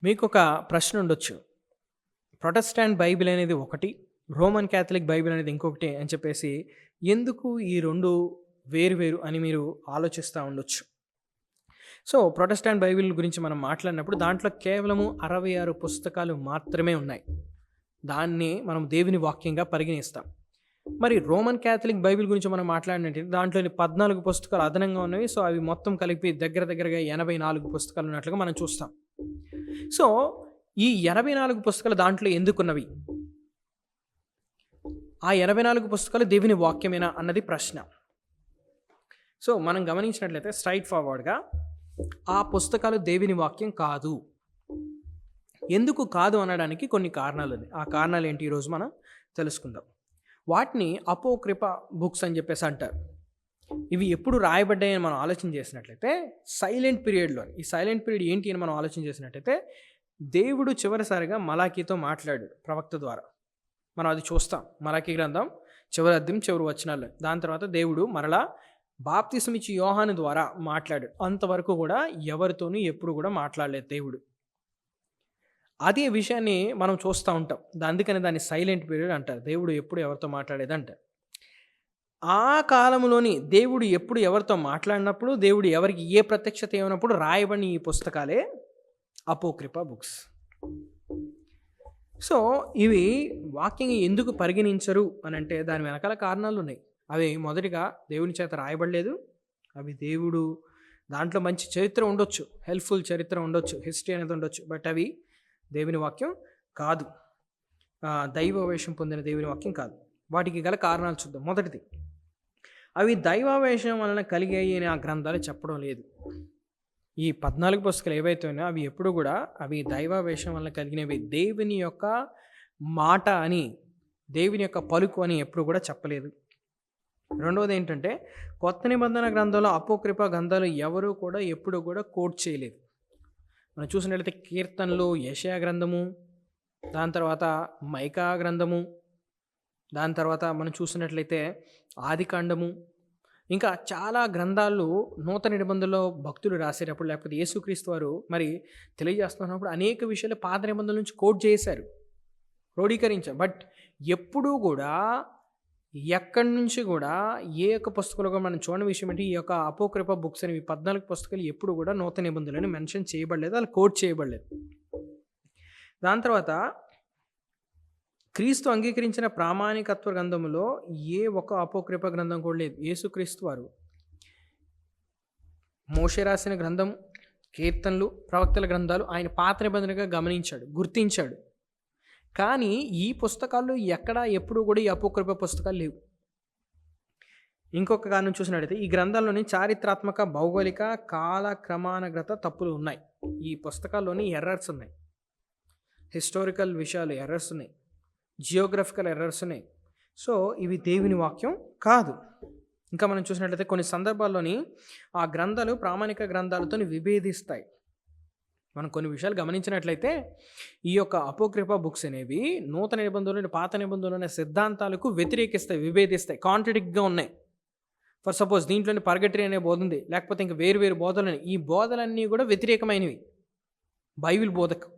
మీకొక ప్రశ్న ఉండొచ్చు. ప్రొటెస్టాంట్ బైబిల్ అనేది ఒకటి, రోమన్ క్యాథలిక్ బైబిల్ అనేది ఇంకొకటి అని చెప్పేసి ఎందుకు ఈ 2 వేరు వేరు అని మీరు ఆలోచిస్తా ఉండొచ్చు. సో, ప్రొటెస్టాంట్ బైబిల్ గురించి మనం మాట్లాడినప్పుడు దాంట్లో కేవలము 66 పుస్తకాలు మాత్రమే ఉన్నాయి. దాన్ని మనం దేవుని వాక్యంగా పరిగణిస్తాం. మరి రోమన్ క్యాథలిక్ బైబిల్ గురించి మనం మాట్లాడినట్టయితే దాంట్లోని 14 పుస్తకాలు అదనంగా ఉన్నవి. సో, అవి మొత్తం కలిపి దగ్గరగా 84 పుస్తకాలు ఉన్నట్లుగా మనం చూస్తాం. సో, ఈ 84 పుస్తకాలు దాంట్లో ఎందుకున్నవి? ఆ 84 పుస్తకాలు దేవుని వాక్యమేనా అన్నది ప్రశ్న. సో, మనం గమనించినట్లయితే స్ట్రైట్ ఫార్వర్డ్‌గా ఆ పుస్తకాలు దేవుని వాక్యం కాదు. ఎందుకు కాదు అనడానికి కొన్ని కారణాలున్నాయి. ఆ కారణాలేంటి ఈరోజు మనం తెలుసుకుందాం. వాటిని అపోక్రిఫ బుక్స్ అని చెప్పేసి అంటారు. ఇవి ఎప్పుడు రాయబడ్డాయని మనం ఆలోచన చేసినట్లయితే సైలెంట్ పీరియడ్‌లో. ఈ సైలెంట్ పీరియడ్ ఏంటి అని మనం ఆలోచన చేసినట్లయితే దేవుడు చివరిసారిగా మలాకీతో మాట్లాడాడు ప్రవక్త ద్వారా. మనం అది చూస్తాం. మలాకీ గ్రంథం చివరి అధ్యాయం చివరి వచనాల్లో. దాని తర్వాత దేవుడు మరలా బాప్తిస్మిచ్చి యోహాను ద్వారా మాట్లాడాడు. అంతవరకు కూడా ఎవరితోనూ ఎప్పుడు కూడా మాట్లాడలేదు దేవుడు. అదే విషయాన్ని మనం చూస్తూ ఉంటాం. అందుకని దాన్ని సైలెంట్ పీరియడ్ అంటారు. దేవుడు ఎప్పుడు ఎవరితో మాట్లాడేది అంటారు. ఆ కాలంలోని దేవుడు ఎప్పుడు ఎవరితో మాట్లాడినప్పుడు, దేవుడు ఎవరికి ఏ ప్రత్యక్షత ఏమైనప్పుడు రాయబడిన ఈ పుస్తకాలే అపోక్రిఫ బుక్స్. సో, ఇవి వాక్యంగా ఎందుకు పరిగణించరు అని అంటే దాని వెనకాల కారణాలు ఉన్నాయి. అవి మొదటిగా దేవుని చేత రాయబడలేదు. అవి దేవుడు దాంట్లో మంచి చరిత్ర ఉండొచ్చు, హెల్ప్ఫుల్ చరిత్ర ఉండొచ్చు, హిస్టరీ అనేది ఉండొచ్చు. బట్ అవి దేవుని వాక్యం కాదు. దైవావేశం పొందిన దేవుని వాక్యం కాదు. వాటికి గల కారణాలు చూద్దాం. మొదటిది, అవి దైవావేశం వలన కలిగాయి అని ఆ గ్రంథాలు చెప్పడం లేదు. ఈ 14 పుస్తకాలు ఏవైతే ఉన్నాయో అవి ఎప్పుడు కూడా అవి దైవావేశం వలన కలిగినవి, దేవుని యొక్క మాట అని, దేవుని యొక్క పలుకు అని ఎప్పుడు కూడా చెప్పలేదు. రెండవది ఏంటంటే కొత్త నిబంధన గ్రంథంలో అపోక్రిఫ గ్రంథాలు ఎవరు కూడా ఎప్పుడు కూడా కోట్ చేయలేదు. మనం చూసినట్లయితే కీర్తనలు, యెషయా గ్రంథము, దాని తర్వాత మైకా గ్రంథము, దాని తర్వాత మనం చూసినట్లయితే ఆదికాండము, ఇంకా చాలా గ్రంథాలు నూతన నిబంధనలో భక్తులు రాసేటప్పుడు లేకపోతే యేసుక్రీస్తు వారు మరి తెలియజేస్తున్నప్పుడు అనేక విషయాలు పాత నిబంధనల నుంచి కోట్ చేశారు, క్రోడీకరించారు. బట్ ఎప్పుడూ కూడా ఎక్కడి నుంచి కూడా ఏ యొక్క పుస్తకంలో మనం చూడని విషయం ఏంటి, ఈ యొక్క అపోక్రిఫ బుక్స్ అనేవి 14 పుస్తకాలు ఎప్పుడు కూడా నూతన నిబంధనలను మెన్షన్ చేయబడలేదు, వాళ్ళు కోట్ చేయబడలేదు. దాని తర్వాత క్రీస్తు అంగీకరించిన ప్రామాణికత్వ గ్రంథంలో ఏ ఒక్క అపోక్రిఫ గ్రంథం కూడా లేదు. యేసుక్రీస్తు వారు మోషే రాసిన గ్రంథం, కీర్తనలు, ప్రవక్తల గ్రంథాలు ఆయన పాత నిబంధనగా గమనించాడు, గుర్తించాడు. కానీ ఈ పుస్తకాల్లో ఎక్కడా ఎప్పుడు కూడా ఈ అపోక్రిఫ పుస్తకాలు లేవు. ఇంకొక కారణం చూసినట్టయితే ఈ గ్రంథాల్లోని చారిత్రాత్మక, భౌగోళిక, కాలక్రమానుగత తప్పులు ఉన్నాయి. ఈ పుస్తకాల్లోని ఎర్రర్స్ ఉన్నాయి. హిస్టారికల్ విషయాలు ఎర్రర్స్ ఉన్నాయి, జియోగ్రఫికల్ ఎర్రర్స్ ఉన్నాయి. సో, ఇవి దేవుని వాక్యం కాదు. ఇంకా మనం చూసినట్లయితే కొన్ని సందర్భాల్లోని ఆ గ్రంథాలు ప్రామాణిక గ్రంథాలతో విభేదిస్తాయి. మనం కొన్ని విషయాలు గమనించినట్లయితే ఈ యొక్క అపోక్రిఫ బుక్స్ అనేవి నూతన నిబంధనలు, పాత నిబంధనలు సిద్ధాంతాలకు వ్యతిరేకిస్తాయి, విభేదిస్తాయి, కాంట్రడిక్ట్గా ఉన్నాయి. ఫర్ సపోజ్ దీంట్లోని పర్గటరీ అనే బోధ ఉంది, లేకపోతే ఇంకా వేరు బోధలని, ఈ బోధలన్నీ కూడా వ్యతిరేకమైనవి బైబిల్ బోధకు.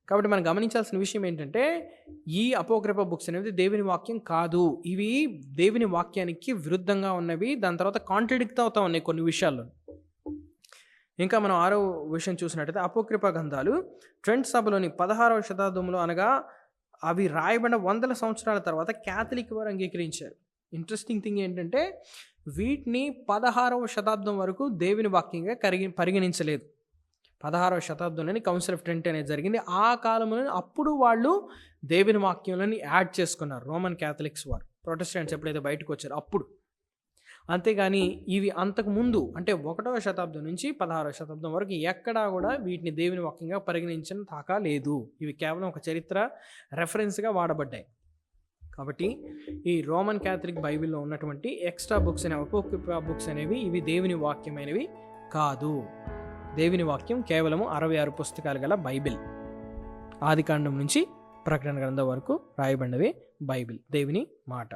కాబట్టి మనం గమనించాల్సిన విషయం ఏంటంటే ఈ అపోక్రిఫ బుక్స్ అనేది దేవుని వాక్యం కాదు. ఇవి దేవుని వాక్యానికి విరుద్ధంగా ఉన్నవి. దాని తర్వాత కాంట్రడిక్ట్ అవుతా ఉన్నాయి కొన్ని విషయాల్లో. ఇంకా మనం 6వ విషయం చూసినట్టయితే అపోక్రిఫ గ్రంథాలు ట్రెంట్ సభలోని 16వ శతాబ్దంలో, అనగా అవి రాయబడిన 100 సంవత్సరాల తర్వాత క్యాథలిక్ వారు అంగీకరించారు. ఇంట్రెస్టింగ్ థింగ్ ఏంటంటే వీటిని 16వ శతాబ్దం వరకు దేవుని వాక్యంగా పరిగణించలేదు. 16వ శతాబ్దంలోని కౌన్సిల్ ఆఫ్ ట్రెంట్ అనేది జరిగింది. ఆ కాలంలో అప్పుడు వాళ్ళు దేవుని వాక్యంలోని యాడ్ చేసుకున్నారు రోమన్ క్యాథలిక్స్ వారు, ప్రొటెస్టెంట్స్ ఎప్పుడైతే బయటకు వచ్చారో అప్పుడు. అంతేగాని ఇవి అంతకుముందు అంటే 1వ శతాబ్దం నుంచి 16వ శతాబ్దం వరకు ఎక్కడా కూడా వీటిని దేవుని వాక్యంగా పరిగణించిన దాకా లేదు. ఇవి కేవలం ఒక చరిత్ర రెఫరెన్స్గా వాడబడ్డాయి. కాబట్టి ఈ రోమన్ క్యాథలిక్ బైబిల్లో ఉన్నటువంటి ఎక్స్ట్రా బుక్స్ అనే అపోక్రిఫ బుక్స్ అనేవి ఇవి దేవుని వాక్యమైనవి కాదు. దేవుని వాక్యం కేవలము 66 పుస్తకాలు గల బైబిల్, ఆదికాండం నుంచి ప్రకటన గ్రంథం వరకు రాయబడినవే బైబిల్, దేవుని మాట.